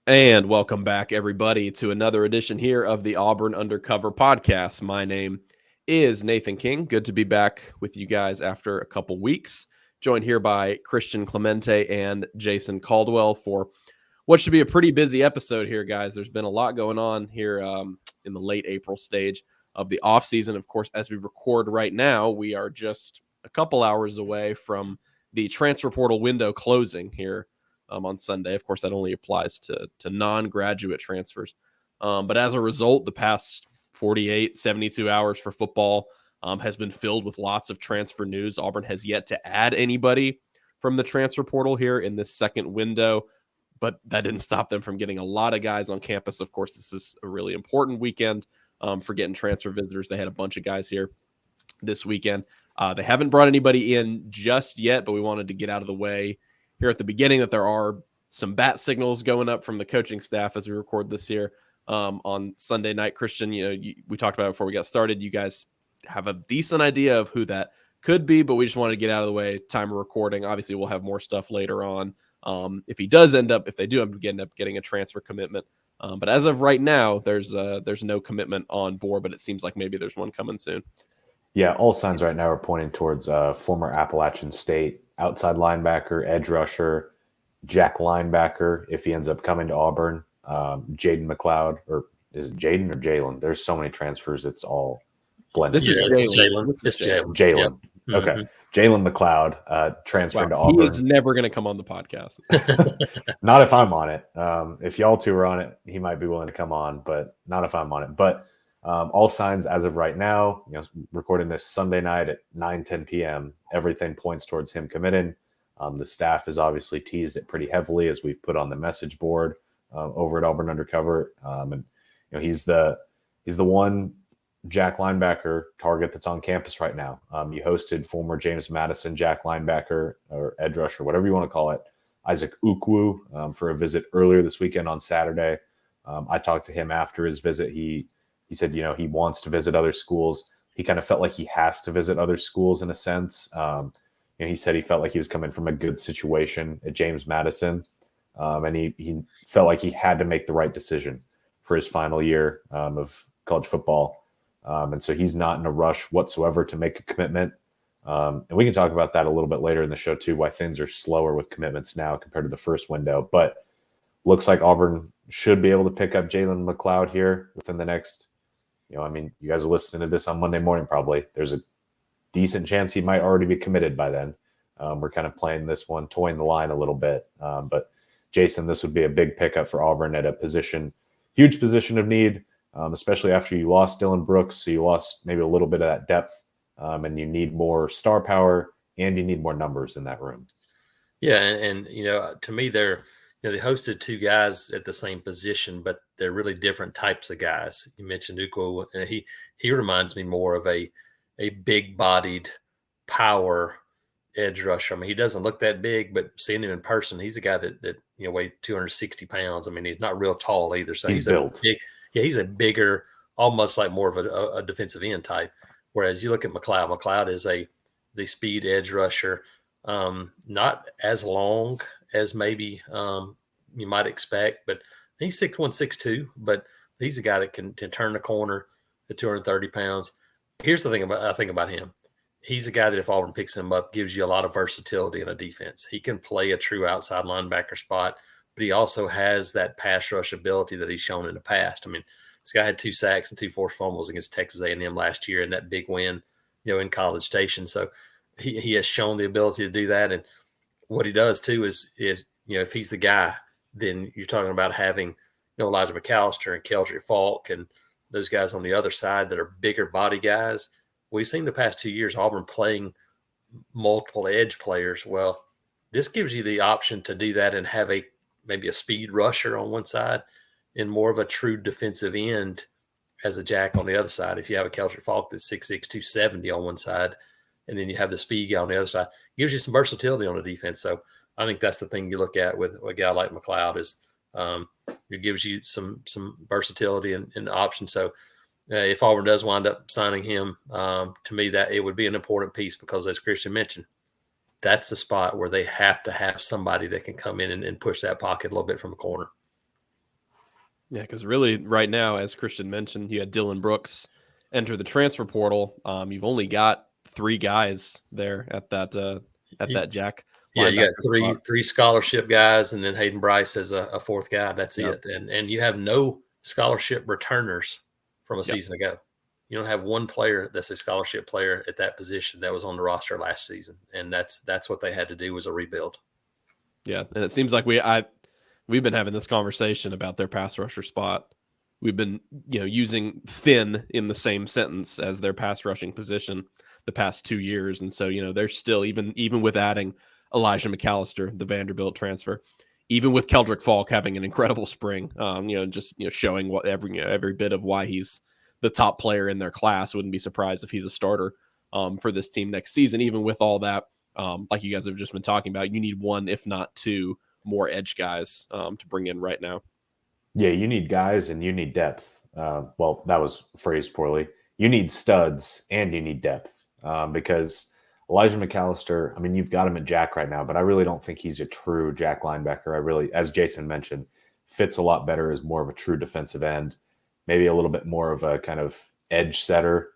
And welcome back, everybody, to another edition here of the Auburn Undercover Podcast. My name is Nathan King. Good to be back with you guys after a couple weeks. Joined here by Christian Clemente and Jason Caldwell for what should be a pretty busy episode here, guys. There's been a lot going on here in the late April stage of the offseason. Of course, as we record right now, we are just a couple hours away from the transfer portal window closing here on Sunday. Of course, that only applies to non-graduate transfers. But as a result, the past 48, 72 hours for football has been filled with lots of transfer news. Auburn has yet to add anybody from the transfer portal here in this second window, but that didn't stop them from getting a lot of guys on campus. Of course, this is a really important weekend for getting transfer visitors. They had a bunch of guys here this weekend. They haven't brought anybody in just yet, but we wanted to get out of the way here at the beginning that there are some bat signals going up from the coaching staff as we record this here on Sunday night. Christian, we talked about it before we got started. You guys have a decent idea of who that could be, but we just wanted to get out of the way. Time of recording. Obviously, we'll have more stuff later on. If they do end up getting a transfer commitment. But as of right now, there's no commitment on board, but it seems like maybe there's one coming soon. Yeah, all signs right now are pointing towards former Appalachian State outside linebacker, edge rusher, Jack linebacker, if he ends up coming to Auburn, Jaden McLeod, or is it Jaden or Jalen? There's so many transfers, it's all blended. This is Jalen. It's Jalen. Yep. Okay. Mm-hmm. Jalen McLeod transferring to Auburn. He is never going to come on the podcast. Not if I'm on it. If y'all two are on it, he might be willing to come on, but not if I'm on it. But all signs as of right now, recording this Sunday night at 9:10 p.m., everything points towards him committing. The staff has obviously teased it pretty heavily as we've put on the message board over at Auburn Undercover. And he's the one Jack linebacker target that's on campus right now. You hosted former James Madison Jack linebacker or edge rusher, whatever you want to call it, Isaac Ukwu, for a visit earlier this weekend on Saturday. I talked to him after his visit. He said, he wants to visit other schools. He kind of felt like he has to visit other schools in a sense. He said he felt like he was coming from a good situation at James Madison. And he felt like he had to make the right decision for his final year of college football. And so he's not in a rush whatsoever to make a commitment. And we can talk about that a little bit later in the show too, why things are slower with commitments now compared to the first window. But looks like Auburn should be able to pick up Jalen McLeod here within the next, you guys are listening to this on Monday morning probably. There's a decent chance he might already be committed by then. We're kind of playing this one, toying the line a little bit. But Jason, this would be a big pickup for Auburn at a huge position of need, especially after you lost Dylan Brooks. So you lost maybe a little bit of that depth, and you need more star power and you need more numbers in that room. Yeah. And to me, they hosted two guys at the same position, but they're really different types of guys. You mentioned Ukwu, and he reminds me more of a big-bodied power edge rusher. I mean, he doesn't look that big, but seeing him in person, he's a guy that weighed 260 pounds. I mean, he's not real tall either. So he's built. He's a bigger, almost like more of a defensive end type. Whereas you look at McLeod. McLeod is the speed edge rusher, not as long as maybe you might expect, but he's 6'1", 6'2", but he's a guy that can turn the corner at 230 pounds. Here's the thing I think about him. He's a guy that if Auburn picks him up, gives you a lot of versatility in a defense. He can play a true outside linebacker spot, but he also has that pass rush ability that he's shown in the past. I mean, this guy had 2 sacks and 2 forced fumbles against Texas A&M last year in that big win, in College Station. So he has shown the ability to do that. And what he does too is if he's the guy, then you're talking about having Elijah McAllister and Keldrick Falk and those guys on the other side that are bigger body guys. We've seen the past 2 years Auburn playing multiple edge players. Well, this gives you the option to do that and have maybe a speed rusher on one side and more of a true defensive end as a Jack on the other side. If you have a Keldrick Falk that's 6'6", 270 on one side, and then you have the speed guy on the other side, it gives you some versatility on the defense. So I think that's the thing you look at with a guy like McLeod is it gives you some versatility and options. So if Auburn does wind up signing him, to me that it would be an important piece because, as Christian mentioned, that's the spot where they have to have somebody that can come in and push that pocket a little bit from a corner. Yeah, because really right now, as Christian mentioned, you had Dylan Brooks enter the transfer portal. You've only got 3 guys there at that Jack Yeah, you linebacker got three spot. three scholarship guys, and then Hayden Bryce as a fourth guy. That's Yep. it. And you have no scholarship returners from a Yep. season ago. You don't have one player that's a scholarship player at that position that was on the roster last season, and that's what they had to do was a rebuild. Yeah, and it seems like we've been having this conversation about their pass rusher spot. We've been, using thin in the same sentence as their pass rushing position the past 2 years, and so they're still even with adding Elijah McAllister, the Vanderbilt transfer, even with Keldrick Falk having an incredible spring, just showing what every bit of why he's the top player in their class. Wouldn't be surprised if he's a starter for this team next season. Even with all that, like you guys have just been talking about, you need one, if not two, more edge guys to bring in right now. Yeah, you need guys and you need depth. Well, that was phrased poorly. You need studs and you need depth because Elijah McAllister, I mean, you've got him at Jack right now, but I really don't think he's a true Jack linebacker. I really, as Jason mentioned, fits a lot better as more of a true defensive end, maybe a little bit more of a kind of edge setter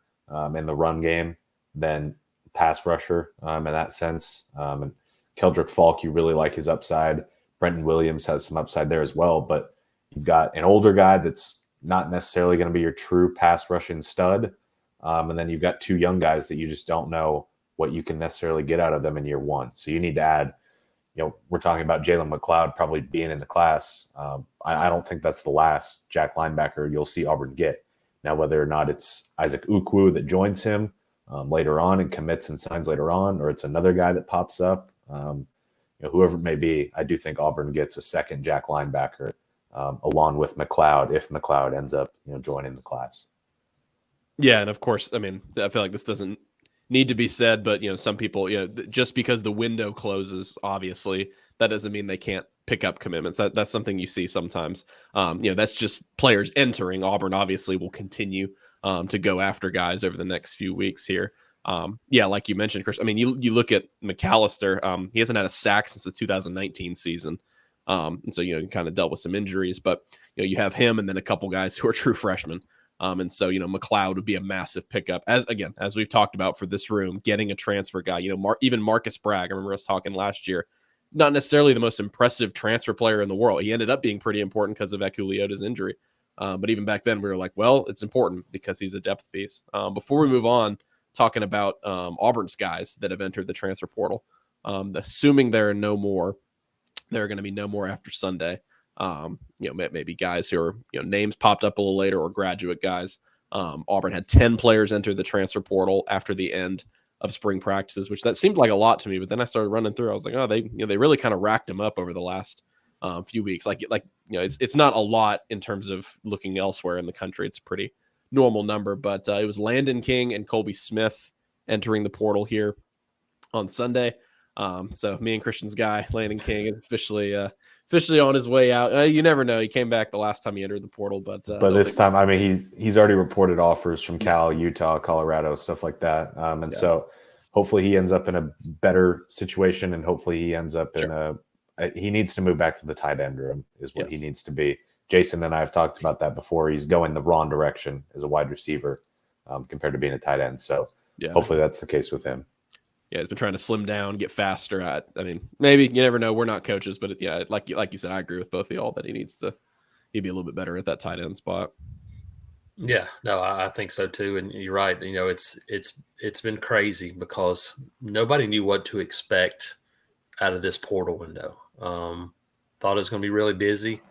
in the run game than pass rusher in that sense. And Keldrick Falk, you really like his upside. Brenton Williams has some upside there as well, but you've got an older guy that's not necessarily going to be your true pass rushing stud. And then you've got 2 young guys that you just don't know what you can necessarily get out of them in year one. So you need to add, we're talking about Jalen McLeod probably being in the class. I don't think that's the last Jack linebacker you'll see Auburn get. Now, whether or not it's Isaac Ukwu that joins him later on and commits and signs later on, or it's another guy that pops up, whoever it may be, I do think Auburn gets a second Jack linebacker along with McLeod if McLeod ends up joining the class. Yeah, and of course, I mean, I feel like this doesn't need to be said, but some people, just because the window closes, obviously, that doesn't mean they can't pick up commitments. That's something you see sometimes. That's just players entering. Auburn obviously will continue to go after guys over the next few weeks here. Like you mentioned, Chris. I mean, you look at McAllister. He hasn't had a sack since the 2019 season. And so, kind of dealt with some injuries, but, you have him and then a couple guys who are true freshmen. And so, McLeod would be a massive pickup as we've talked about for this room, getting a transfer guy, even Marcus Bragg. I remember us talking last year, not necessarily the most impressive transfer player in the world. He ended up being pretty important because of Ekuleota's injury. But even back then we were like, well, it's important because he's a depth piece. Before we move on, talking about Auburn's guys that have entered the transfer portal, assuming there are going to be no more after Sunday. Maybe guys who are, names popped up a little later or graduate guys. Auburn had 10 players enter the transfer portal after the end of spring practices, which that seemed like a lot to me. But then I started running through. I was like, oh, they really kind of racked them up over the last few weeks. It's not a lot in terms of looking elsewhere in the country. It's a pretty normal number, but it was Landon King and Colby Smith entering the portal here on Sunday. So me and Christian's guy, Landon King, officially on his way out. You never know. He came back the last time he entered the portal, but this time, I mean, he's already reported offers from Cal, Utah, Colorado, stuff like that. So hopefully he ends up in a better situation, and hopefully he ends up in he needs to move back to the tight end room is what he needs to be. Jason and I have talked about that before. He's going the wrong direction as a wide receiver compared to being a tight end. So hopefully that's the case with him. Yeah, he's been trying to slim down, get faster. I mean, maybe you never know. We're not coaches, but like you said, I agree with both of y'all that he'd be a little bit better at that tight end spot. Yeah, no, I think so too. And you're right. It's been crazy because nobody knew what to expect out of this portal window. Thought it was going to be really busy.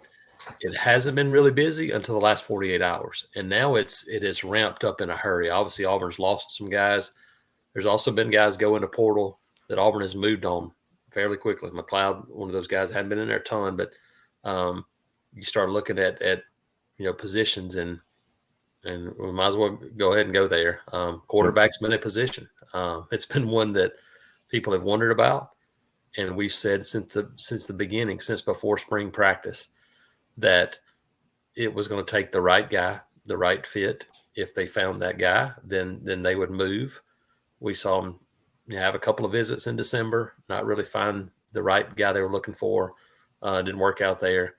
It hasn't been really busy until the last 48 hours, and now it is ramped up in a hurry. Obviously, Auburn's lost some guys. There's also been guys go into portal that Auburn has moved on fairly quickly. McLeod, one of those guys, hadn't been in there a ton, but you start looking at positions, and we might as well go ahead and go there. Quarterback's been a position. It's been one that people have wondered about, and we've said since the beginning, since before spring practice, that it was going to take the right guy, the right fit. If they found that guy, then they would move. We saw them have a couple of visits in December, not really find the right guy they were looking for. Didn't work out there.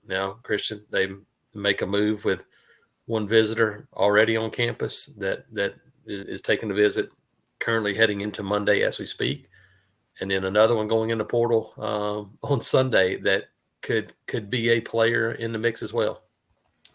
now, Christian, they make a move with one visitor already on campus that is taking a visit, currently heading into Monday as we speak, and then another one going in the portal on Sunday that could be a player in the mix as well.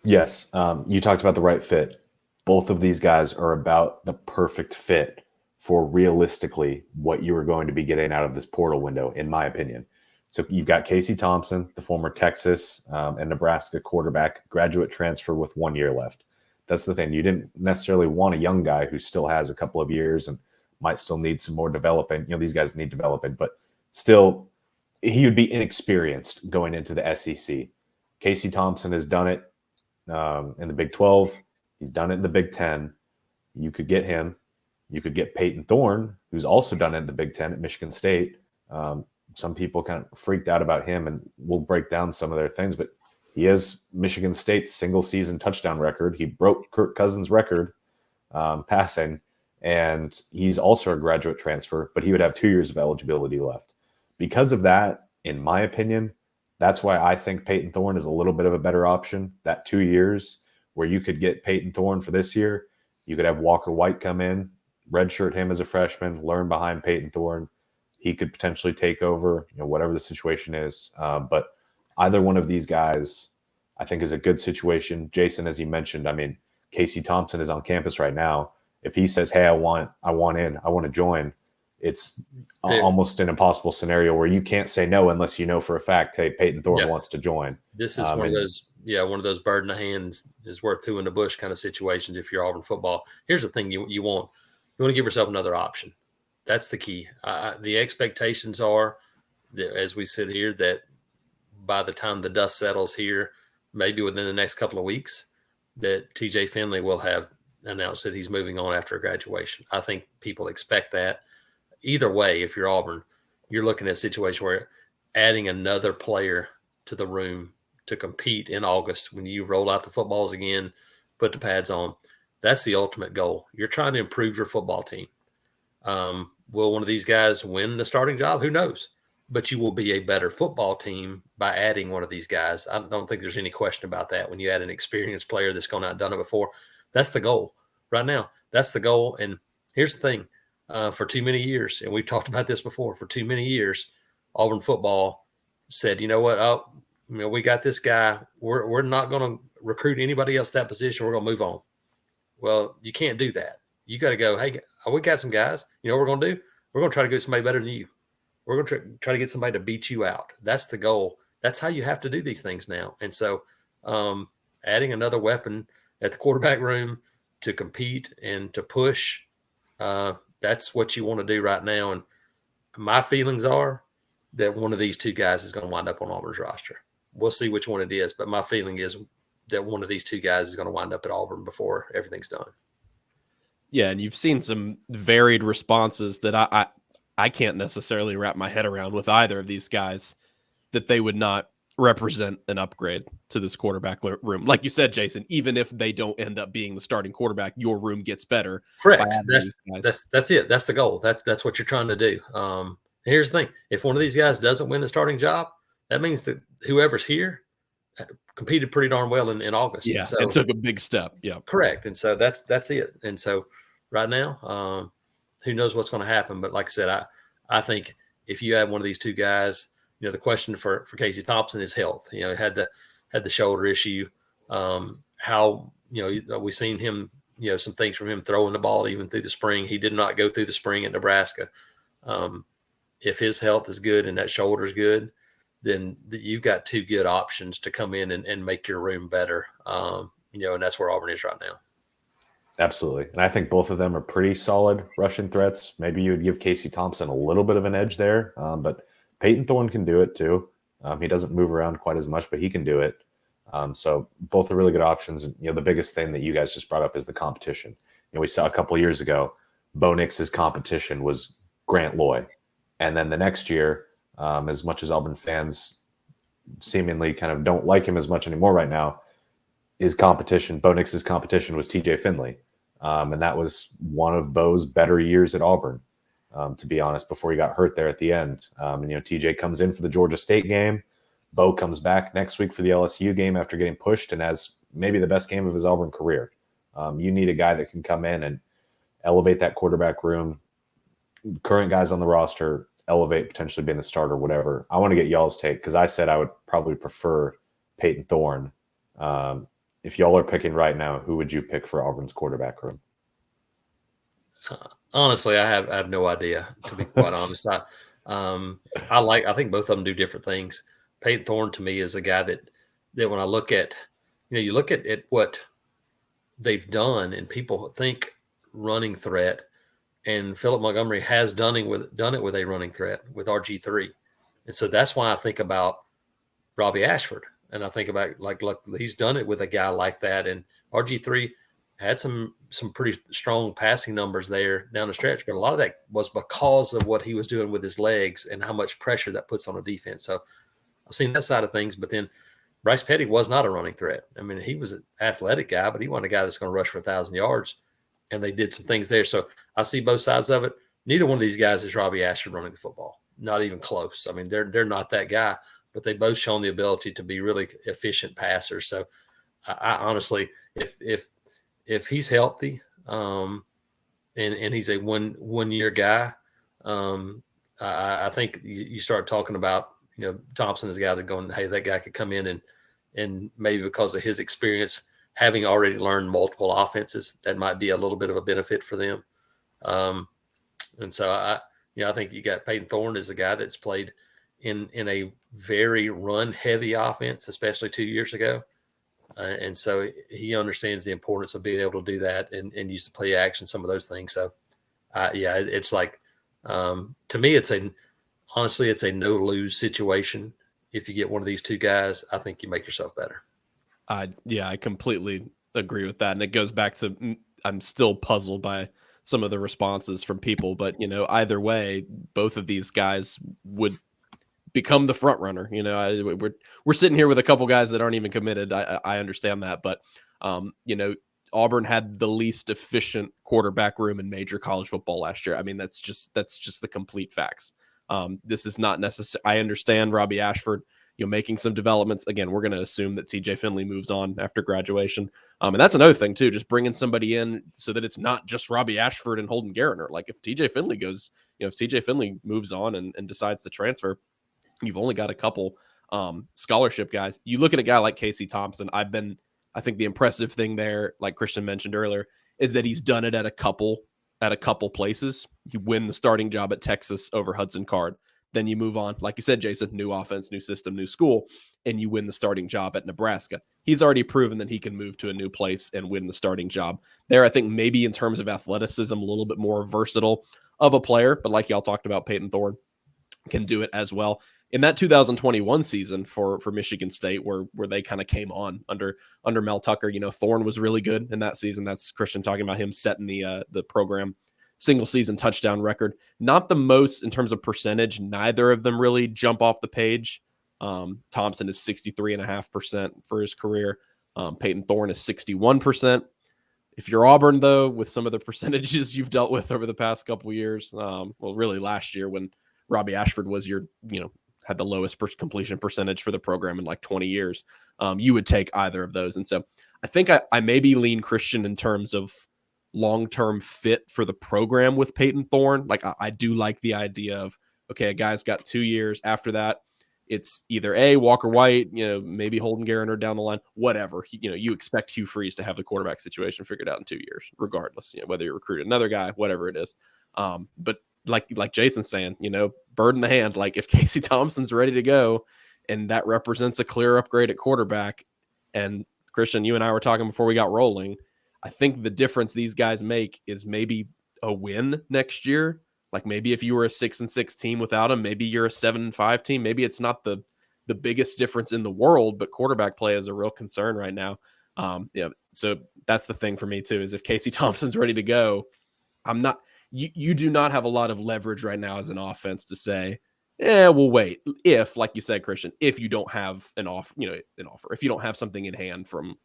Yes, you talked about the right fit. Both of these guys are about the perfect fit for realistically what you are going to be getting out of this portal window, in my opinion. So you've got Casey Thompson, the former Texas and Nebraska quarterback, graduate transfer with 1 year left. That's the thing. You didn't necessarily want a young guy who still has a couple of years and might still need some more developing. These guys need development, but still, he would be inexperienced going into the SEC. Casey Thompson has done it in the Big 12. He's done it in the Big 10. You could get him. You could get Payton Thorne, who's also done it in the Big 10 at Michigan State. Some people kind of freaked out about him, and we'll break down some of their things, but he has Michigan State's single season touchdown record. He broke Kirk Cousins' record passing, and he's also a graduate transfer, but he would have 2 years of eligibility left. Because of that, in my opinion, that's why I think Payton Thorne is a little bit of a better option. That 2 years where you could get Payton Thorne for this year, you could have Walker White come in, redshirt him as a freshman, learn behind Payton Thorne. He could potentially take over, whatever the situation is. But either one of these guys, I think, is a good situation. Jason, as you mentioned, Casey Thompson is on campus right now. If he says, "Hey, I want to join," it's almost an impossible scenario where you can't say no unless you know for a fact, "Hey, Payton Thorne wants to join." This is one of those bird in the hand is worth two in the bush kind of situations. If you're Auburn football, here's the thing: you want to give yourself another option. That's the key. The expectations are that as we sit here, that by the time the dust settles here, maybe within the next couple of weeks, that TJ Finley will have announced that he's moving on after graduation. I think people expect that. Either way, if you're Auburn, you're looking at a situation where adding another player to the room to compete in August when you roll out the footballs again, put the pads on, that's the ultimate goal. You're trying to improve your football team. Will one of these guys win the starting job? Who knows? But you will be a better football team by adding one of these guys. I don't think there's any question about that. When you add an experienced player that's gone out and done it before, that's the goal right now. That's the goal. And here's the thing. For too many years, and we've talked about this before, for too many years, Auburn football said, you know what, we got this guy. We're not going to recruit anybody else that position. We're going to move on. Well, you can't do that. You got to go, hey, we got some guys. You know what we're going to do? We're going to try to get somebody better than you. We're going to try to get somebody to beat you out. That's the goal. That's how you have to do these things now. And so adding another weapon at the quarterback room to compete and to push, that's what you want to do right now. And my feelings are that one of these two guys is going to wind up on Auburn's roster. We'll see which one it is, but my feeling is that one of these two guys is going to wind up at Auburn before everything's done. Yeah, and you've seen some varied responses that I can't necessarily wrap my head around with either of these guys, that they would not represent an upgrade to this quarterback room. Like you said, Jason, even if they don't end up being the starting quarterback, your room gets better. Correct. That's it. That's the goal. That's what you're trying to do. Here's the thing. If one of these guys doesn't win the starting job, that means that whoever's here competed pretty darn well in August. Yeah, so, it took a big step. Yeah. Correct. And so that's it. And so right now, who knows what's going to happen. But like I said, I think if you have one of these two guys, the question for Casey Thompson is health. Had the shoulder issue. How we've seen him. Some things from him throwing the ball even through the spring. He did not go through the spring at Nebraska. If his health is good and that shoulder is good, then you've got two good options to come in and make your room better. And that's where Auburn is right now. Absolutely. And I think both of them are pretty solid rushing threats. Maybe you would give Casey Thompson a little bit of an edge there, but Payton Thorne can do it too. He doesn't move around quite as much, but he can do it. So both are really good options. The biggest thing that you guys just brought up is the competition. We saw a couple of years ago, Bo Nix's competition was Grant Loy. And then the next year, as much as Auburn fans seemingly kind of don't like him as much anymore right now, Bo Nix's competition was TJ Finley. And that was one of Bo's better years at Auburn, to be honest, before he got hurt there at the end. TJ comes in for the Georgia State game, Bo comes back next week for the LSU game after getting pushed and has maybe the best game of his Auburn career. You need a guy that can come in and elevate that quarterback room. Current guys on the roster, elevate, potentially being the starter, whatever. I want to get y'all's take because I said I would probably prefer Payton Thorne. If y'all are picking right now, who would you pick for Auburn's quarterback room? Honestly, I have no idea, to be quite honest. I think both of them do different things. Payton Thorne to me is a guy that when I look at, you look at what they've done and people think running threat, and Philip Montgomery has done it with a running threat with RG3. And so that's why I think about Robbie Ashford. And I think about like he's done it with a guy like that. And RG3 had some pretty strong passing numbers there down the stretch, but a lot of that was because of what he was doing with his legs and how much pressure that puts on a defense. So I've seen that side of things, but then Bryce Petty was not a running threat. I mean, he was an athletic guy, but he wasn't a guy that's going to rush for 1,000 yards, and they did some things there. So I see both sides of it. Neither one of these guys is Robbie Ashford running the football, not even close. I mean, they're not that guy, but they both shown the ability to be really efficient passers. So I honestly, if he's healthy and he's a one year guy, I think you start talking about, Thompson is a guy that going, hey, that guy could come in and maybe because of his experience, having already learned multiple offenses, that might be a little bit of a benefit for them. And so I think you got Payton Thorne as a guy that's played in a very run heavy offense, especially 2 years ago. And so he understands the importance of being able to do that and use the play action, some of those things. So it's like, to me, honestly, it's a no-lose situation. If you get one of these two guys, I think you make yourself better. I completely agree with that. And it goes back to, I'm still puzzled by some of the responses from people, but either way, both of these guys would become the front runner. We're sitting here with a couple guys that aren't even committed. I understand that, but Auburn had the least efficient quarterback room in major college football last year. I mean, that's just the complete facts. This is not necessary. I understand Robbie Ashford, making some developments. Again, we're going to assume that TJ Finley moves on after graduation. And that's another thing too, just bringing somebody in so that it's not just Robbie Ashford and Holden Garriner. Like if TJ Finley goes, if TJ Finley moves on and decides to transfer, you've only got a couple scholarship guys. You look at a guy like Casey Thompson. I think the impressive thing there, like Christian mentioned earlier, is that he's done it at a couple places. You win the starting job at Texas over Hudson Card. Then you move on, like you said, Jason, new offense, new system, new school, and you win the starting job at Nebraska. He's already proven that he can move to a new place and win the starting job there. I think maybe in terms of athleticism, a little bit more versatile of a player, but like y'all talked about, Payton Thorne can do it as well. In that 2021 season for Michigan State, where they kind of came on under Mel Tucker, Thorne was really good in that season. That's Christian talking about him setting the program single season touchdown record. Not the most in terms of percentage. Neither of them really jump off the page. Thompson is 63.5% for his career. Payton Thorne is 61%. If you're Auburn, though, with some of the percentages you've dealt with over the past couple of years, really last year when Robbie Ashford was had the lowest completion percentage for the program in like 20 years, you would take either of those. And so I think I maybe lean Christian in terms of long-term fit for the program with Payton Thorne. Like I do like the idea of, okay, a guy's got 2 years. After that, it's either Walker White, maybe Holden Garriner down the line, whatever. You expect Hugh Freeze to have the quarterback situation figured out in 2 years, regardless, whether you recruit another guy, whatever it is. But like Jason's saying, bird in the hand, like if Casey Thompson's ready to go and that represents a clear upgrade at quarterback, and Christian, you and I were talking before we got rolling, I think the difference these guys make is maybe a win next year. Like maybe if you were a 6-6 team without him, maybe you're a 7-5 team. Maybe it's not the biggest difference in the world, but quarterback play is a real concern right now. So that's the thing for me too, is if Casey Thompson's ready to go, you do not have a lot of leverage right now as an offense to say, we'll wait. If, like you said, Christian, if you don't have an offer, if you don't have something in hand from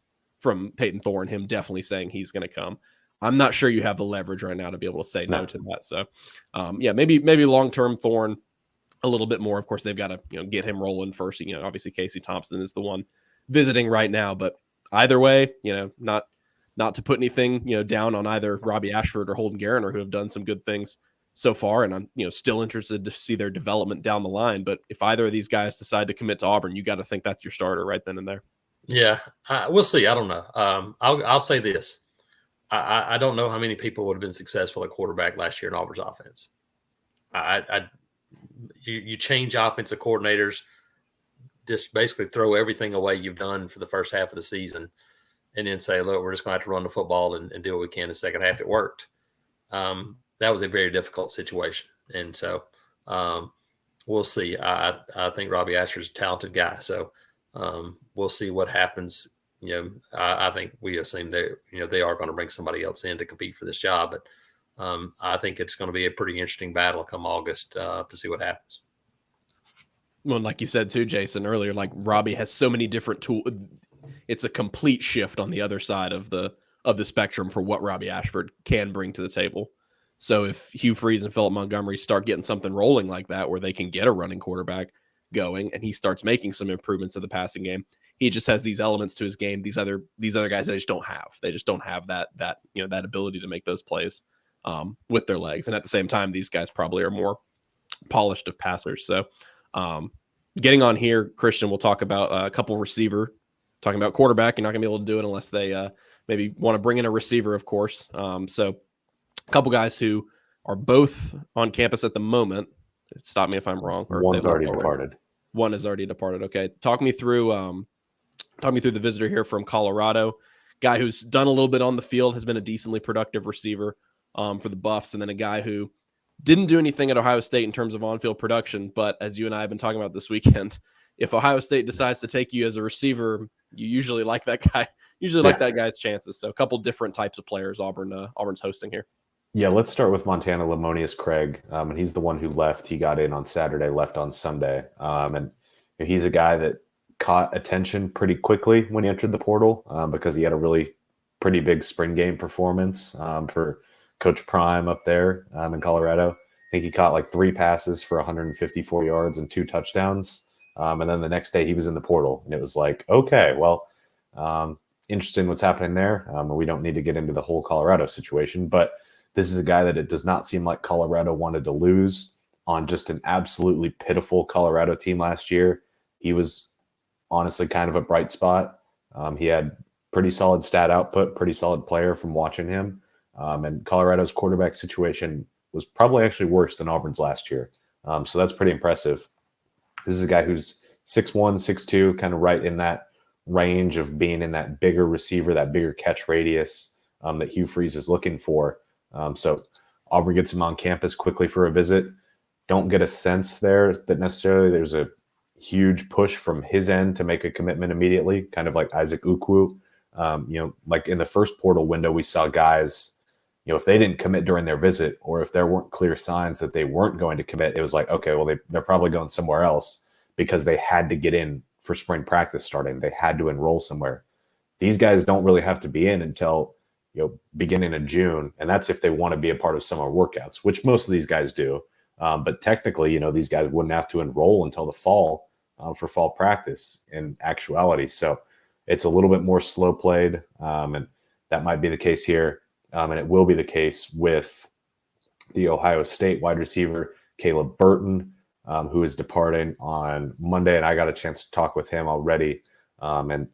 Payton Thorne, him definitely saying he's going to come, I'm not sure you have the leverage right now to be able to say no to that. So, maybe long-term Thorne, a little bit more. Of course, they've got to get him rolling first. Obviously Casey Thompson is the one visiting right now, but either way, not to put anything down on either Robbie Ashford or Holden Gariner, who have done some good things so far, and I'm still interested to see their development down the line. But if either of these guys decide to commit to Auburn, you got to think that's your starter right then and there. Yeah, we'll see. I don't know. I'll say this: I don't know how many people would have been successful at quarterback last year in Auburn's offense. You change offensive coordinators, just basically throw everything away you've done for the first half of the season, and then say, look, we're just going to have to run the football and do what we can in the second half. It worked. That was a very difficult situation. And so we'll see. I think Robbie Ashford's a talented guy. So we'll see what happens. I think we assume they are going to bring somebody else in to compete for this job. But I think it's going to be a pretty interesting battle come August to see what happens. Well, like you said too, Jason, earlier, like Robbie has so many different tools. It's a complete shift on the other side of the spectrum for what Robbie Ashford can bring to the table. So if Hugh Freeze and Philip Montgomery start getting something rolling like that, where they can get a running quarterback going, and he starts making some improvements in the passing game, he just has these elements to his game. These other guys they just don't have. They just don't have that ability to make those plays with their legs. And at the same time, these guys probably are more polished of passers. So getting on here, Christian, we'll talk about a couple receiver. Talking about quarterback, you're not going to be able to do it unless they maybe want to bring in a receiver, of course. So a couple guys who are both on campus at the moment. Stop me if I'm wrong. Or One's already departed. One is already departed. Okay. Talk me through the visitor here from Colorado. Guy who's done a little bit on the field, has been a decently productive receiver for the Buffs, and then a guy who didn't do anything at Ohio State in terms of on-field production, but as you and I have been talking about this weekend, if Ohio State decides to take you as a receiver, you usually like that guy. Like that guy's chances. So a couple different types of players Auburn's hosting here. Yeah, let's start with Montana Lamonius Craig, and he's the one who left. He got in on Saturday, left on Sunday, and he's a guy that caught attention pretty quickly when he entered the portal because he had a really pretty big spring game performance for Coach Prime up there in Colorado. I think he caught like 3 passes for 154 yards and 2 touchdowns. And then the next day he was in the portal, and it was like, okay, well, interesting what's happening there. We don't need to get into the whole Colorado situation, but this is a guy that it does not seem like Colorado wanted to lose on just an absolutely pitiful Colorado team last year. He was honestly kind of a bright spot. He had pretty solid stat output, pretty solid player from watching him. And Colorado's quarterback situation was probably actually worse than Auburn's last year. So that's pretty impressive. This is a guy who's 6'1", 6'2", kind of right in that range of being in that bigger receiver, that bigger catch radius that Hugh Freeze is looking for. So Auburn gets him on campus quickly for a visit. Don't get a sense there that necessarily there's a huge push from his end to make a commitment immediately, kind of like Isaac Ukwu. Like in the first portal window, we saw guys, if they didn't commit during their visit, or if there weren't clear signs that they weren't going to commit, it was like, okay, well, they're probably going somewhere else because they had to get in for spring practice starting. They had to enroll somewhere. These guys don't really have to be in until beginning of June, and that's if they want to be a part of summer workouts, which most of these guys do. But technically, these guys wouldn't have to enroll until the fall for fall practice in actuality. So it's a little bit more slow played, and that might be the case here. And it will be the case with the Ohio State wide receiver, Caleb Burton, who is departing on Monday. And I got a chance to talk with him already. And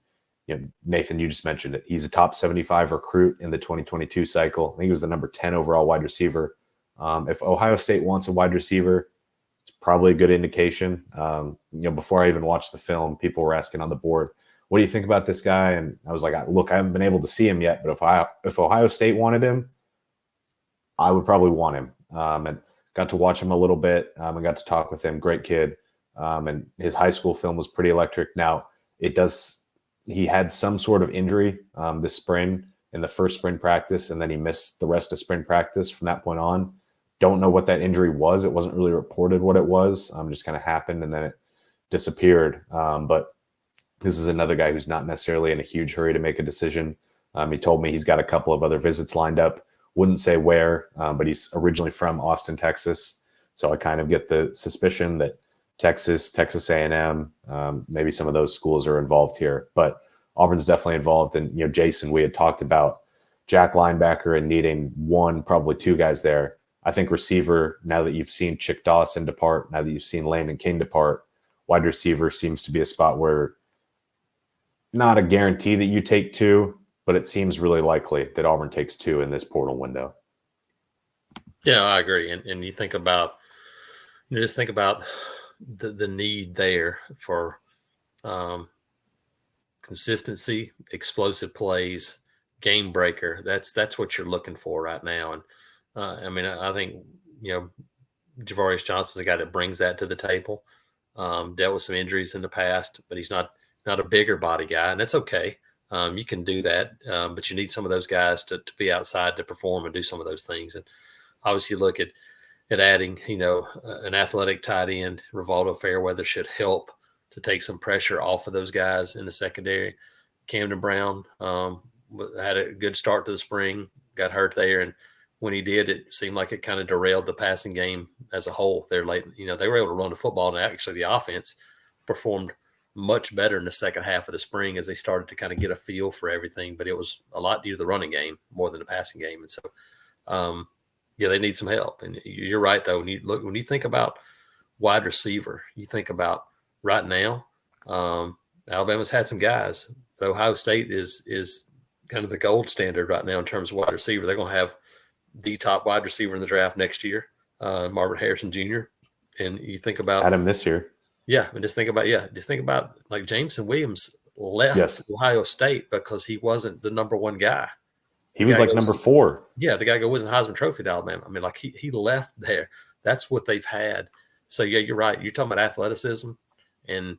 Nathan, you just mentioned it. He's a top 75 recruit in the 2022 cycle. I think he was the number 10 overall wide receiver. If Ohio State wants a wide receiver, it's probably a good indication. Before I even watched the film, people were asking on the board, what do you think about this guy? And I was like, look, I haven't been able to see him yet, but if Ohio State wanted him, I would probably want him. And got to watch him a little bit. I got to talk with him. Great kid. And his high school film was pretty electric. Now, he had some sort of injury this spring in the first spring practice, and then he missed the rest of spring practice from that point on. Don't know what that injury was. It wasn't really reported what it was. Just kind of happened, and then it disappeared. But this is another guy who's not necessarily in a huge hurry to make a decision. He told me he's got a couple of other visits lined up. Wouldn't say where, but he's originally from Austin, Texas. So I kind of get the suspicion that Texas A&M, maybe some of those schools are involved here, but Auburn's definitely involved. And, Jason, we had talked about Jack linebacker and needing one, probably two guys there. I think receiver, now that you've seen Chick Dawson depart, now that you've seen Landon King depart, wide receiver seems to be a spot where not a guarantee that you take two, but it seems really likely that Auburn takes two in this portal window. Yeah, I agree. And you think about, just think about the need there for consistency, explosive plays, game breaker. That's what you're looking for right now. And I think Javarius Johnson's a guy that brings that to the table. Dealt with some injuries in the past, but he's not a bigger body guy, and that's okay. You can do that, but you need some of those guys to be outside to perform and do some of those things. And obviously, look at adding, an athletic tight end, Rivaldo Fairweather should help to take some pressure off of those guys in the secondary. Camden Brown had a good start to the spring, got hurt there, and when he did, it seemed like it kind of derailed the passing game as a whole. They're late, they were able to run the football, and actually the offense performed much better in the second half of the spring as they started to kind of get a feel for everything. But it was a lot due to the running game more than the passing game, and so they need some help. And you're right, though. When you think about wide receiver, you think about right now, Alabama's had some guys, but Ohio State is kind of the gold standard right now in terms of wide receiver. They're going to have the top wide receiver in the draft next year, Marvin Harrison Jr. And you think about Adam this year. Yeah, and just think about like Jameson Williams left Ohio State because he wasn't the number one guy. He was like number 4. Yeah, the guy who wins the Heisman Trophy to Alabama. I mean, like he left there. That's what they've had. So yeah, you're right. You're talking about athleticism and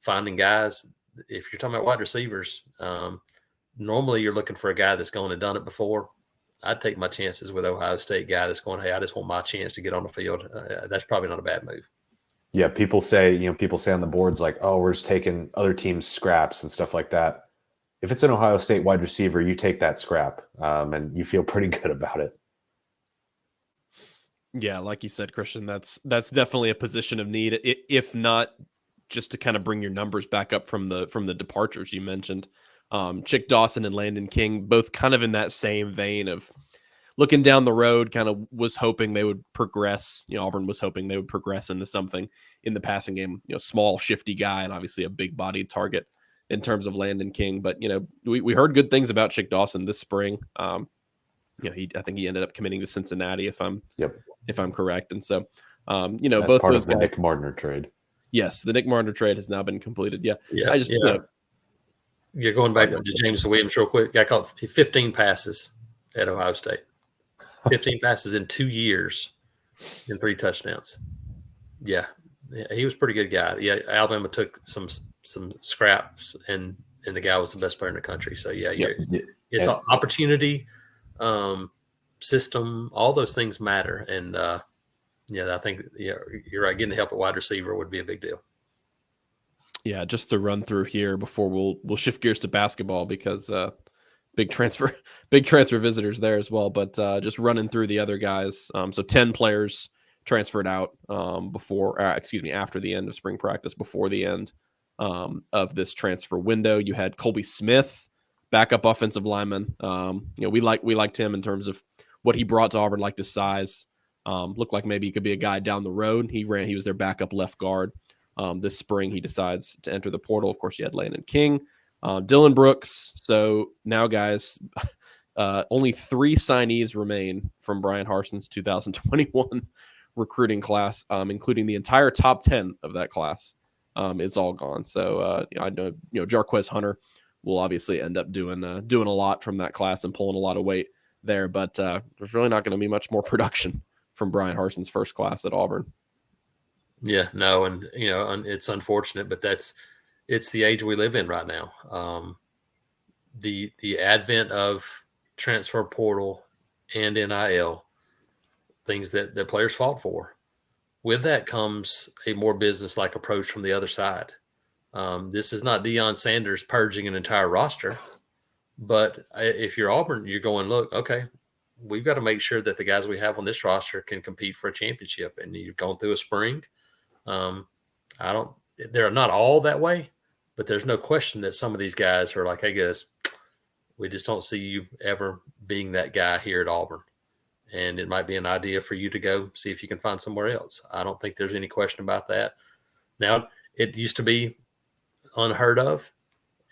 finding guys. If you're talking about wide receivers, normally you're looking for a guy that's gone and done it before. I'd take my chances with Ohio State guy that's going, hey, I just want my chance to get on the field. That's probably not a bad move. Yeah, people say on the boards like, oh, we're just taking other teams' scraps and stuff like that. If it's an Ohio State wide receiver, you take that scrap, and you feel pretty good about it. Yeah, like you said, Christian, that's definitely a position of need. If not, just to kind of bring your numbers back up from the departures you mentioned. Chick Dawson and Landon King, both kind of in that same vein of looking down the road, kind of was hoping they would progress. Auburn was hoping they would progress into something in the passing game. Small, shifty guy, and obviously a big-bodied target in terms of Landon King. But we heard good things about Chick Dawson this spring. I think he ended up committing to Cincinnati, if I'm correct. And so, that's both part those of the guys, Nick Mardner trade. Yes, the Nick Mardner trade has now been completed. Yeah. Going back to Jameson Williams real quick. Guy caught 15 passes at Ohio State. 15 passes in 2 years and 3 touchdowns. Yeah, he was a pretty good guy. Yeah, Alabama took some scraps, and the guy was the best player in the country. So, it's an opportunity, system, all those things matter. And, I think you're right. Getting help at wide receiver would be a big deal. Yeah, just to run through here before we'll shift gears to basketball because big transfer visitors there as well. But just running through the other guys. So 10 players transferred out after the end of spring practice, before the end of this transfer window. You had Colby Smith, backup offensive lineman. We liked him in terms of what he brought to Auburn, liked his size. Looked like maybe he could be a guy down the road. He was their backup left guard. This spring, he decides to enter the portal. Of course, you had Landon King, Dylan Brooks. So now, guys, only 3 signees remain from Brian Harson's 2021 recruiting class, including the entire top 10 of that class. Is all gone. So I know Jarquez Hunter will obviously end up doing a lot from that class and pulling a lot of weight there. But there's really not going to be much more production from Brian Harson's first class at Auburn. Yeah, no, and it's unfortunate, but it's the age we live in right now. The advent of transfer portal and NIL, things that the players fought for. With that comes a more business-like approach from the other side. This is not Deion Sanders purging an entire roster, but if you're Auburn, you're going, look, okay, we've got to make sure that the guys we have on this roster can compete for a championship. And you're going through a spring. They're not all that way, but there's no question that some of these guys are like, hey guys, we just don't see you ever being that guy here at Auburn. And it might be an idea for you to go see if you can find somewhere else. I don't think there's any question about that. Now, it used to be unheard of,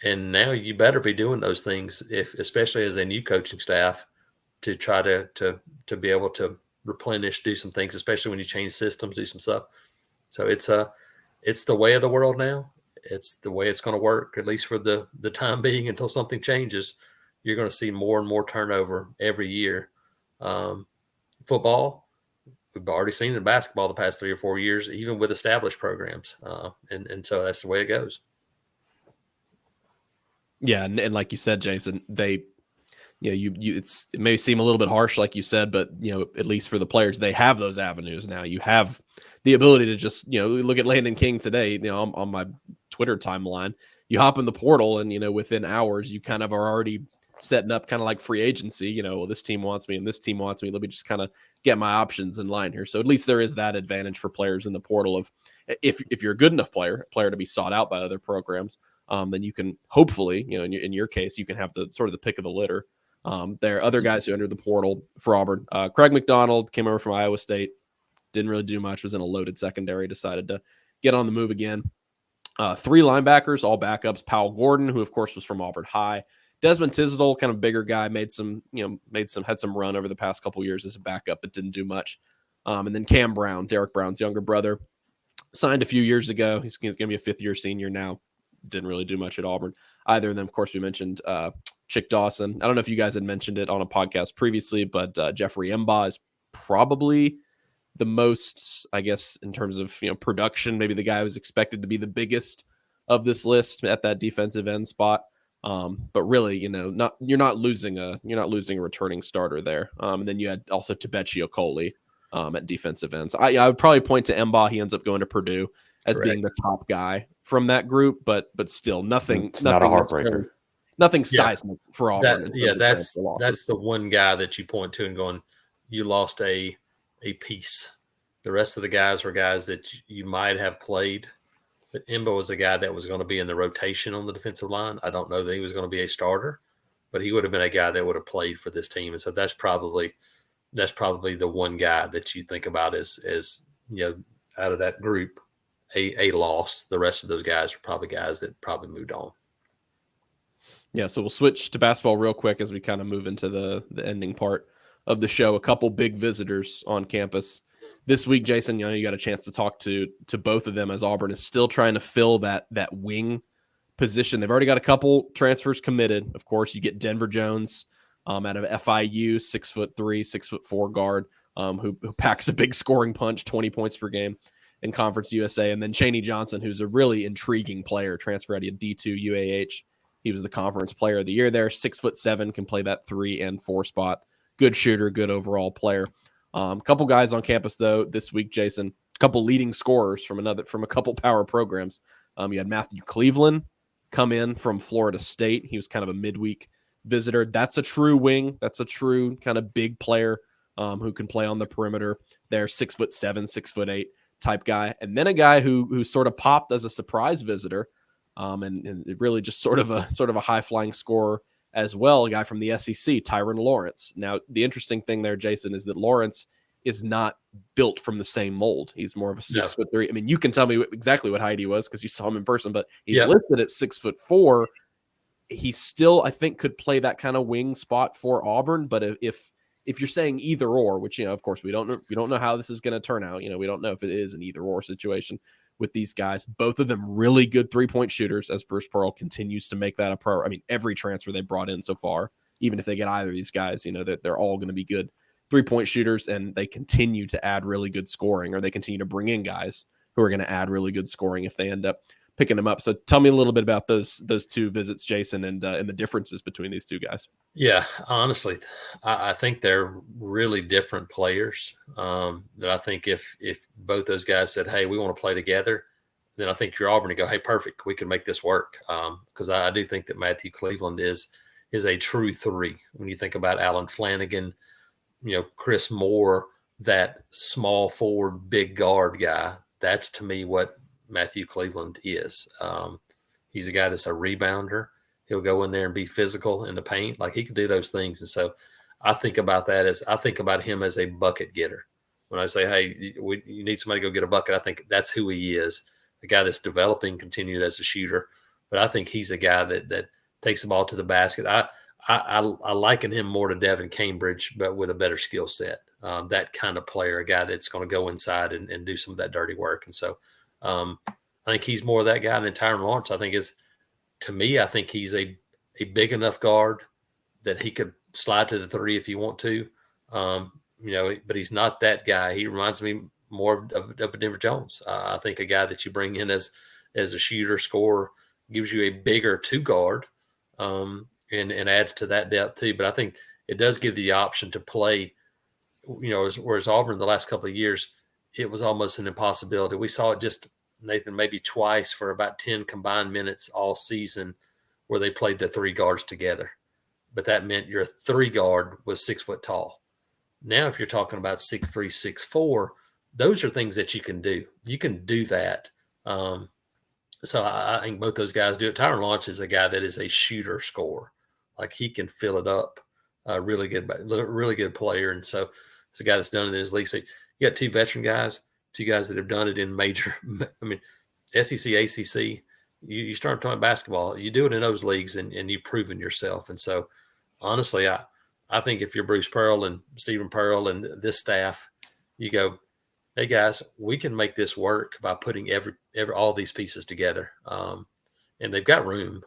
and now you better be doing those things, especially as a new coaching staff, to try to be able to replenish, do some things, especially when you change systems, do some stuff. So it's the way of the world now. It's the way it's going to work, at least for the time being, until something changes. You're going to see more and more turnover every year. Football, we've already seen in basketball the past 3 or 4 years, even with established programs. And so that's the way it goes. Yeah. And like you said, Jason, it may seem a little bit harsh, like you said, but at least for the players, they have those avenues now. You have the ability to just, look at Landon King today, on my Twitter timeline, you hop in the portal and, within hours, you kind of are already setting up kind of like free agency, well, this team wants me and this team wants me. Let me just kind of get my options in line here. So at least there is that advantage for players in the portal of if you're a good enough player to be sought out by other programs, then you can hopefully, in your case, you can have the sort of the pick of the litter. There are other guys who entered the portal for Auburn. Craig McDonald came over from Iowa State, didn't really do much, was in a loaded secondary, decided to get on the move again. 3 linebackers, all backups. Powell Gordon, who of course was from Auburn High. Desmond Tisdale, kind of bigger guy, had some run over the past couple years as a backup, but didn't do much. And then Cam Brown, Derek Brown's younger brother, signed a few years ago. He's going to be a 5th-year senior now. Didn't really do much at Auburn either. And then, of course, we mentioned Chick Dawson. I don't know if you guys had mentioned it on a podcast previously, but Jeffrey Embaugh is probably the most, I guess, in terms of production, maybe the guy who's expected to be the biggest of this list at that defensive end spot. But really, you're not losing a returning starter there. And then you had also Tebetchi Okoli at defensive ends. I would probably point to Embaugh. He ends up going to Purdue as Correct. Being the top guy from that group, but still nothing. Not a heartbreaker. Nothing seismic for Auburn. That's the one guy that you point to and going, you lost a piece. The rest of the guys were guys that you might have played. But Embaugh was the guy that was going to be in the rotation on the defensive line. I don't know that he was going to be a starter, but he would have been a guy that would have played for this team. And so that's probably the one guy that you think about as out of that group, a loss. The rest of those guys are probably guys that probably moved on. Yeah, so we'll switch to basketball real quick as we kind of move into the ending part of the show. A couple big visitors on campus this week, Jason. You got a chance to talk to both of them as Auburn is still trying to fill that wing position. They've already got a couple transfers committed. Of course, you get Denver Jones out of FIU, 6'3", 6'4" guard, who packs a big scoring punch, 20 points per game in Conference USA. And then Chaney Johnson, who's a really intriguing player, transfer out of D2 UAH. He was the conference player of the year there, 6'7", can play that 3 and 4 spot. Good shooter, good overall player. Couple guys on campus though this week, Jason. A couple leading scorers from a couple power programs. You had Matthew Cleveland come in from Florida State. He was kind of a midweek visitor. That's a true wing. That's a true kind of big player who can play on the perimeter. They're 6'7", 6'8" type guy. And then a guy who sort of popped as a surprise visitor, and really just sort of a high flying scorer as well. A guy from the SEC, Tyron Lawrence. Now, the interesting thing there, Jason, is that Lawrence is not built from the same mold. He's more of a 6'3". I mean, you can tell me exactly what height he was because you saw him in person, but he's listed at 6'4". He still, I think, could play that kind of wing spot for Auburn. But if you're saying either or, which of course we don't know how this is going to turn out. We don't know if it is an either or situation with these guys. Both of them really good 3-point shooters, as Bruce Pearl continues to make that a priority. I mean, every transfer they brought in so far, even if they get either of these guys, that they're all going to be good 3-point shooters, and they continue to add really good scoring, or they continue to bring in guys who are going to add really good scoring if they end up picking them up. So tell me a little bit about those two visits, Jason, and the differences between these two guys. Yeah, honestly, I think they're really different players. That I think if both those guys said, "Hey, we want to play together," then I think you're Auburn to go, "Hey, perfect, we can make this work." Because I do think that Matthew Cleveland is a true 3. When you think about Alan Flanagan, Chris Moore, that small forward, big guard guy. That's to me what Matthew Cleveland is. He's a guy that's a rebounder. He'll go in there and be physical in the paint. Like, he can do those things. And so I think about him as a bucket getter. When I say, hey, you need somebody to go get a bucket, I think that's who he is, a guy that's developing, continued as a shooter. But I think he's a guy that takes the ball to the basket. I liken him more to Devin Cambridge, but with a better skill set. That kind of player, a guy that's going to go inside and do some of that dirty work. And so I think he's more of that guy than Tyron Lawrence. I think he's a big enough guard that he could slide to the three if you want to. But he's not that guy. He reminds me more of Denver Jones. I think a guy that you bring in as a shooter, scorer, gives you a bigger two guard, and adds to that depth too. But I think it does give the option to play, whereas Auburn the last couple of years, it was almost an impossibility. We saw it just, Nathan, maybe twice for about 10 combined minutes all season where they played the three guards together. But that meant your three guard was 6 foot tall. Now, if you're talking about 6'3", 6'4", those are things that you can do. You can do that. So I think both those guys do it. Tyron Lawrence is a guy that is a shooter scorer. Like, he can fill it up. Really good player. And so it's a guy that's done it in his league. So you got two veteran guys, two guys that have done it in major. I mean, SEC, ACC. You start talking basketball, you do it in those leagues, and you've proven yourself. And so, honestly, I think if you're Bruce Pearl and Stephen Pearl and this staff, you go, hey guys, we can make this work by putting all these pieces together. And they've got room.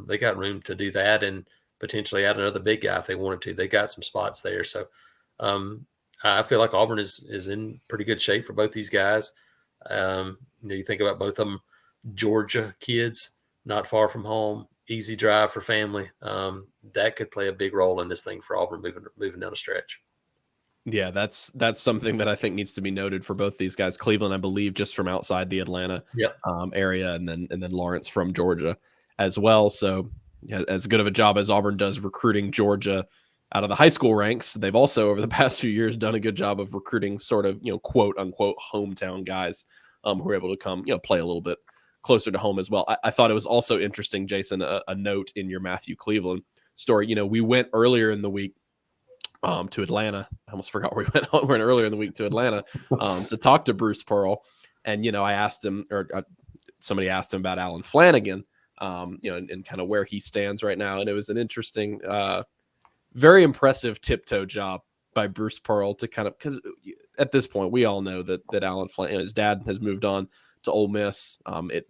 They got room to do that and potentially add another big guy if they wanted to. They got some spots there. So I feel like Auburn is in pretty good shape for both these guys. You think about both of them, Georgia kids, not far from home, easy drive for family. That could play a big role in this thing for Auburn moving down the stretch. Yeah, that's something that I think needs to be noted for both these guys. Cleveland, I believe, just from outside the Atlanta area, and then Lawrence from Georgia as well. So, as good of a job as Auburn does recruiting Georgia out of the high school ranks, they've also over the past few years done a good job of recruiting sort of quote unquote hometown guys who are able to come play a little bit closer to home as well. I thought it was also interesting, Jason, a note in your Matthew Cleveland story. We went earlier in the week to Atlanta. I almost forgot where we went. We went earlier in the week to Atlanta to talk to Bruce Pearl. And, I asked him, or somebody asked him about Alan Flanagan, and kind of where he stands right now. And it was an interesting, very impressive tiptoe job by Bruce Pearl to kind of, because at this point, we all know that Alan Flanagan, his dad has moved on to Ole Miss.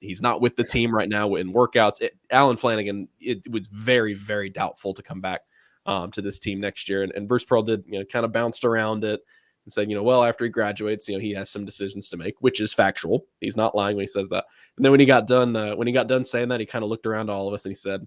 He's not with the team right now in workouts. Alan Flanagan, it was very, very doubtful to come back to this team next year. And Bruce Pearl did, kind of bounced around it and said, well, after he graduates, he has some decisions to make, which is factual. He's not lying when he says that. And then when he got done saying that, he kind of looked around to all of us and he said,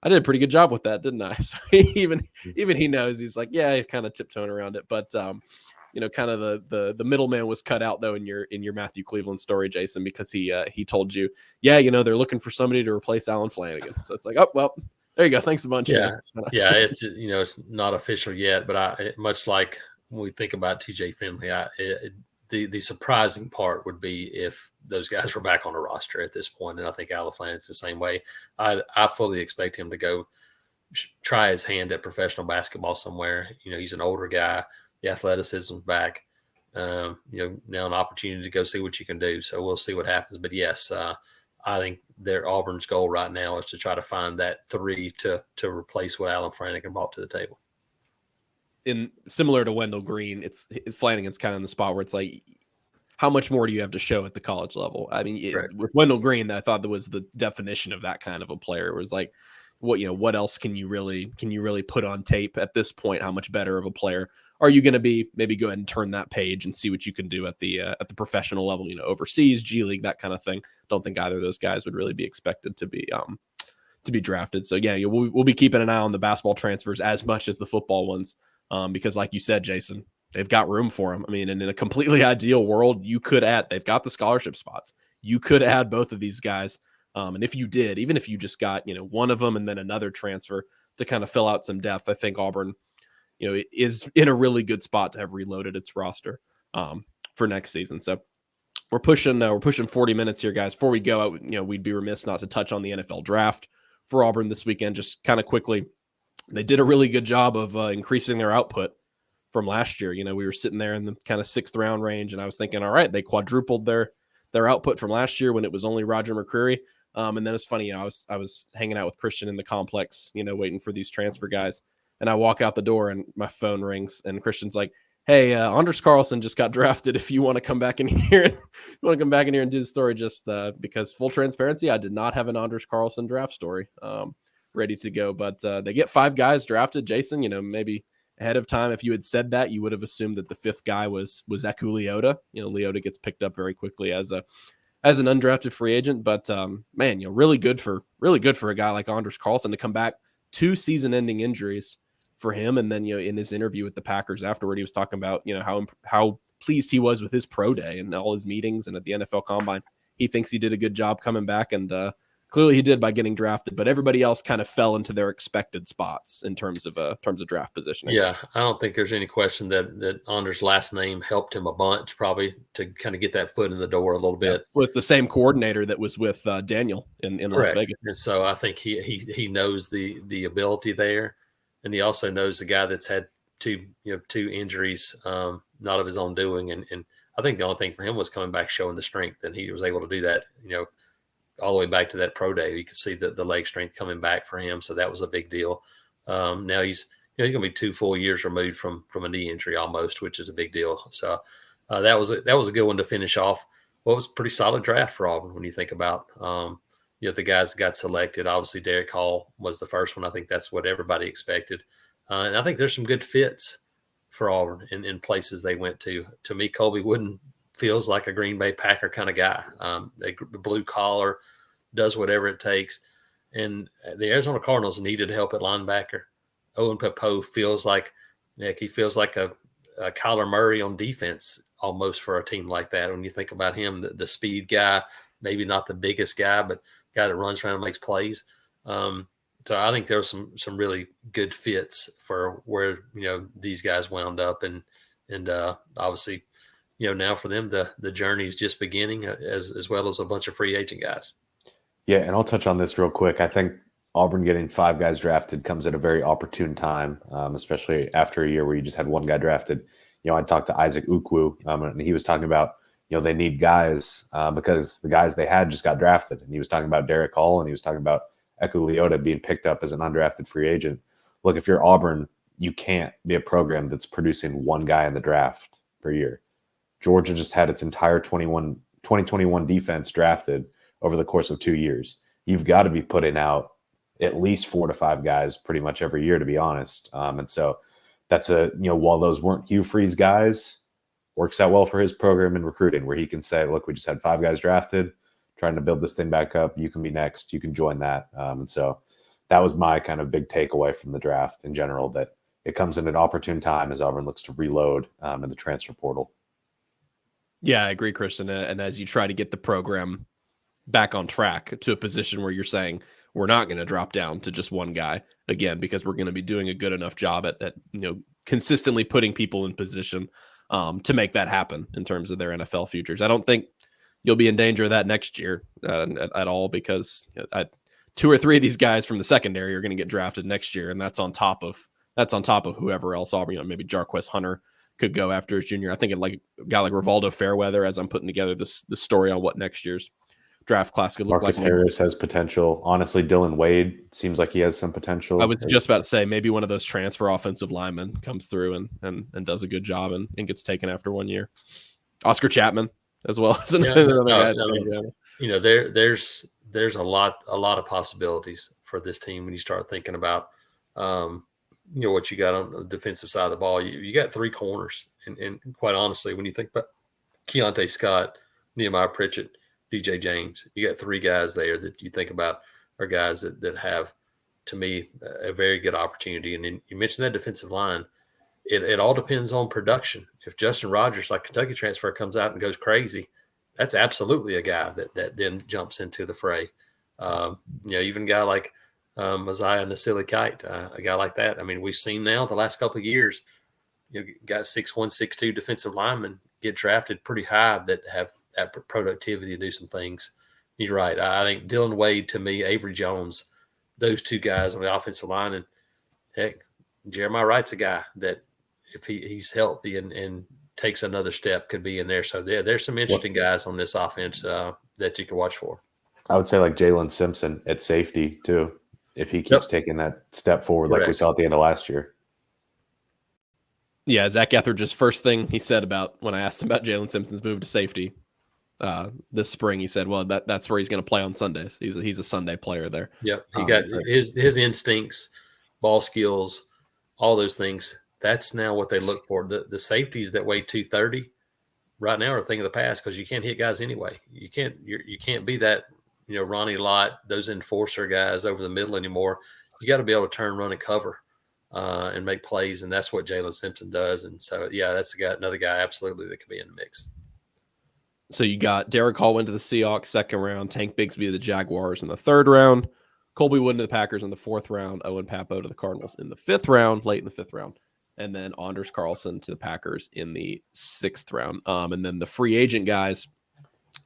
I did a pretty good job with that, didn't I? So even he knows, he's like, yeah, kind of tiptoeing around it. But, kind of the middleman was cut out though in your Matthew Cleveland story, Jason, because he told you, they're looking for somebody to replace Alan Flanagan. So it's like, oh, well, there you go. Thanks a bunch. Yeah. Yeah. It's, it's not official yet, but much like when we think about TJ Finley, the surprising part would be if those guys were back on the roster at this point. And I think Alan Flanagan's the same way. I fully expect him to go try his hand at professional basketball somewhere. He's an older guy. The athleticism's back. Now an opportunity to go see what you can do. So we'll see what happens. But yes, I think Auburn's goal right now is to try to find that three to replace what Alan Flanagan brought to the table. In similar to Wendell Green, Flanagan's kind of in the spot where it's like, how much more do you have to show at the college level? I mean, right. With Wendell Green, I thought that was the definition of that kind of a player. It was like, what else can you really put on tape at this point? How much better of a player are you going to be? Maybe go ahead and turn that page and see what you can do at the professional level, overseas, G League, that kind of thing. Don't think either of those guys would really be expected to be drafted. So yeah, we'll be keeping an eye on the basketball transfers as much as the football ones, because like you said, Jason, they've got room for them. I mean, and in a completely ideal world, they've got the scholarship spots. You could add both of these guys. And if you did, even if you just got, one of them and then another transfer to kind of fill out some depth, I think Auburn, is in a really good spot to have reloaded its roster for next season. So we're pushing 40 minutes here, guys. Before we go, we'd be remiss not to touch on the NFL draft for Auburn this weekend. Just kind of quickly, they did a really good job of increasing their output from last year. We were sitting there in the kind of 6th round range, and I was thinking, all right, they quadrupled their output from last year when it was only Roger McCreary. And then it's funny, I was hanging out with Christian in the complex, waiting for these transfer guys, and I walk out the door and my phone rings, and Christian's like, "Hey, Anders Carlson just got drafted. If you want to come back in here, and do the story." Just because, full transparency, I did not have an Anders Carlson draft story ready to go, but they get 5 guys drafted. Jason, maybe ahead of time, if you had said that, you would have assumed that the 5th guy was Eku Leota. Leota gets picked up very quickly as an undrafted free agent, but man, really good for a guy like Anders Carlson to come back, 2 season-ending injuries for him. And then, in his interview with the Packers afterward, he was talking about, how pleased he was with his pro day and all his meetings and at the NFL Combine. He thinks he did a good job coming back, and clearly he did by getting drafted, but everybody else kind of fell into their expected spots in terms of draft positioning. Yeah, I don't think there's any question that Anders' last name helped him a bunch, probably, to kind of get that foot in the door a little bit. Well, it's the same coordinator that was with Daniel in Las Vegas. And so I think he knows the ability there. And he also knows the guy that's had two injuries, not of his own doing. And I think the only thing for him was coming back, showing the strength, and he was able to do that, all the way back to that pro day. You could see the leg strength coming back for him. So that was a big deal. Now he's going to be 2 full years removed from a knee injury almost, which is a big deal. So that was a good one to finish off what was a pretty solid draft for Auburn when you think about the guys that got selected. Obviously, Derek Hall was the first one. I think that's what everybody expected. And I think there's some good fits for Auburn in places they went to. To me, Colby Wooden feels like a Green Bay Packer kind of guy. A blue collar, does whatever it takes. And the Arizona Cardinals needed help at linebacker. Owen Popo feels like a Kyler Murray on defense almost for a team like that. When you think about him, the speed guy, maybe not the biggest guy, but guy that runs around and makes plays. So I think there was some really good fits for where these guys wound up, and obviously now for them the journey is just beginning, as well as a bunch of free agent guys. Yeah, and I'll touch on this real quick. I think Auburn getting 5 guys drafted comes at a very opportune time, especially after a year where you just had 1 guy drafted. I talked to Isaac Ukwu, and he was talking about they need guys because the guys they had just got drafted. And he was talking about Derek Hall, and he was talking about Eku Leota being picked up as an undrafted free agent. Look, if you're Auburn, you can't be a program that's producing 1 guy in the draft per year. Georgia just had its entire 2021 defense drafted over the course of 2 years. You've got to be putting out at least 4 to 5 guys pretty much every year, to be honest. And so that's while those weren't Hugh Freeze guys, works out well for his program in recruiting, where he can say, look, we just had 5 guys drafted, trying to build this thing back up. You can be next. You can join that. And so that was my kind of big takeaway from the draft in general, that it comes in an opportune time as Auburn looks to reload in the transfer portal. Yeah, I agree, Christian. And as you try to get the program back on track to a position where you're saying we're not going to drop down to just 1 guy again, because we're going to be doing a good enough job at consistently putting people in position to make that happen in terms of their NFL futures. I don't think you'll be in danger of that next year at all, because 2 or 3 of these guys from the secondary are going to get drafted next year, and that's on top of whoever else. Maybe Jarquez Hunter could go after his junior. I think a guy like Rivaldo Fairweather, as I'm putting together the story on what next year's draft class could look Marcus like. Harris has potential. Honestly, Dylan Wade seems like he has some potential. I was just about to say maybe one of those transfer offensive linemen comes through and does a good job and gets taken after 1 year. Oscar Chapman as well as another guy. There's a lot of possibilities for this team when you start thinking about what you got on the defensive side of the ball. You got 3 corners, and quite honestly, when you think about Keontae Scott, Nehemiah Pritchett, DJ James, you got 3 guys there that you think about are guys that have, to me, a very good opportunity. And then you mentioned that defensive line. It all depends on production. If Justin Rogers, like Kentucky transfer, comes out and goes crazy, that's absolutely a guy that then jumps into the fray. Even a guy like Messiah Nasili Kite, a guy like that. I mean, we've seen now the last couple of years, got 6'1", 6'2" defensive linemen get drafted pretty high that have that productivity to do some things. You're right. I think Dylan Wade, to me, Avery Jones, those two guys on the offensive line, and heck, Jeremiah Wright's a guy that if he's healthy and takes another step could be in there. So there's some interesting guys on this offense that you can watch for. I would say like Jalen Simpson at safety too, if he keeps taking that step forward like we saw at the end of last year. Yeah, Zach Etheridge's first thing he said about when I asked him about Jalen Simpson's move to safety this spring, he said, well, that's where he's going to play on Sundays. He's a Sunday player there. Yep, he got his instincts, ball skills, all those things. That's now what they look for. The safeties that weigh 230 right now are a thing of the past because you can't hit guys anyway. You can't be that, Ronnie Lott, those enforcer guys over the middle anymore. You got to be able to turn, run, and cover and make plays, and that's what Jalen Simpson does. And so, yeah, that's another guy absolutely that could be in the mix. So you got Derek Hall went to the Seahawks second round, Tank Bigsby to the Jaguars in the third round, Colby Wooden to the Packers in the fourth round, Owen Papo to the Cardinals in the fifth round, late in the fifth round, and then Anders Carlson to the Packers in the sixth round. And then the free agent guys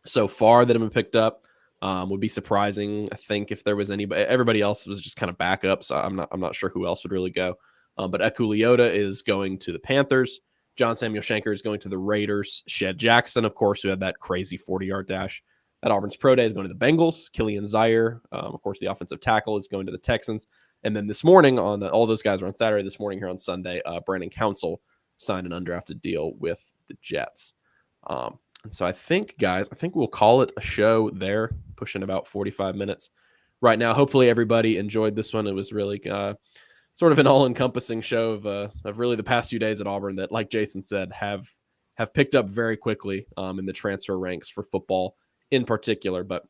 so far that have been picked up would be surprising. I think if there was anybody, everybody else was just kind of backup. So I'm not sure who else would really go. But Eku Leota is going to the Panthers. John Samuel Shanker is going to the Raiders. Shed Jackson, of course, who had that crazy 40-yard dash at Auburn's Pro Day, is going to the Bengals. Killian Zaire, of course, the offensive tackle, is going to the Texans. And then this morning, all those guys are on Saturday. This morning here on Sunday, Brandon Council signed an undrafted deal with the Jets. And so I think we'll call it a show there, pushing about 45 minutes right now. Hopefully everybody enjoyed this one. It was really sort of an all-encompassing show of really the past few days at Auburn that, like Jason said, have picked up very quickly in the transfer ranks for football in particular. But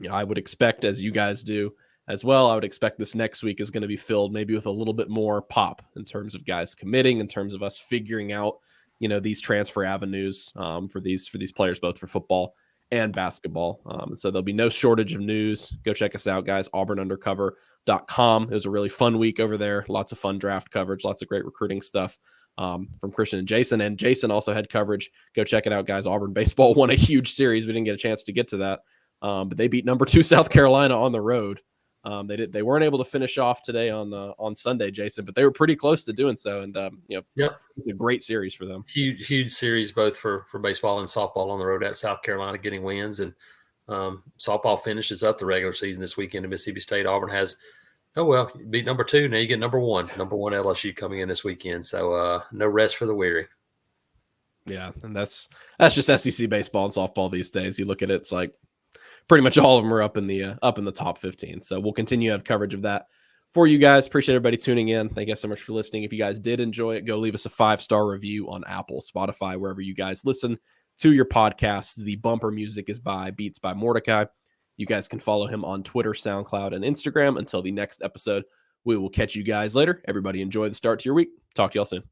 I would expect, as you guys do as well, I would expect this next week is going to be filled maybe with a little bit more pop in terms of guys committing, in terms of us figuring out these transfer avenues for these players, both for football and basketball. And so there'll be no shortage of news. Go check us out, guys. AuburnUndercover.com. It was a really fun week over there. Lots of fun draft coverage, lots of great recruiting stuff from Christian and Jason. And Jason also had coverage. Go check it out, guys. Auburn baseball won a huge series. We didn't get a chance to get to that, but they beat number 2 South Carolina on the road. They weren't able to finish off today on Sunday, Jason, but they were pretty close to doing so. And It was a great series for them. Huge series both for baseball and softball on the road at South Carolina, getting wins. And softball finishes up the regular season this weekend at Mississippi State. Auburn has, you beat number 2. Now you get number 1 LSU coming in this weekend. So no rest for the weary. Yeah, and that's just SEC baseball and softball these days. You look at it, it's like pretty much all of them are up in the top 15. So we'll continue to have coverage of that for you guys. Appreciate everybody tuning in. Thank you guys so much for listening. If you guys did enjoy it, go leave us a 5-star review on Apple, Spotify, wherever you guys listen to your podcasts. The bumper music is by Beats by Mordecai. You guys can follow him on Twitter, SoundCloud, and Instagram. Until the next episode, we will catch you guys later. Everybody enjoy the start to your week. Talk to y'all soon.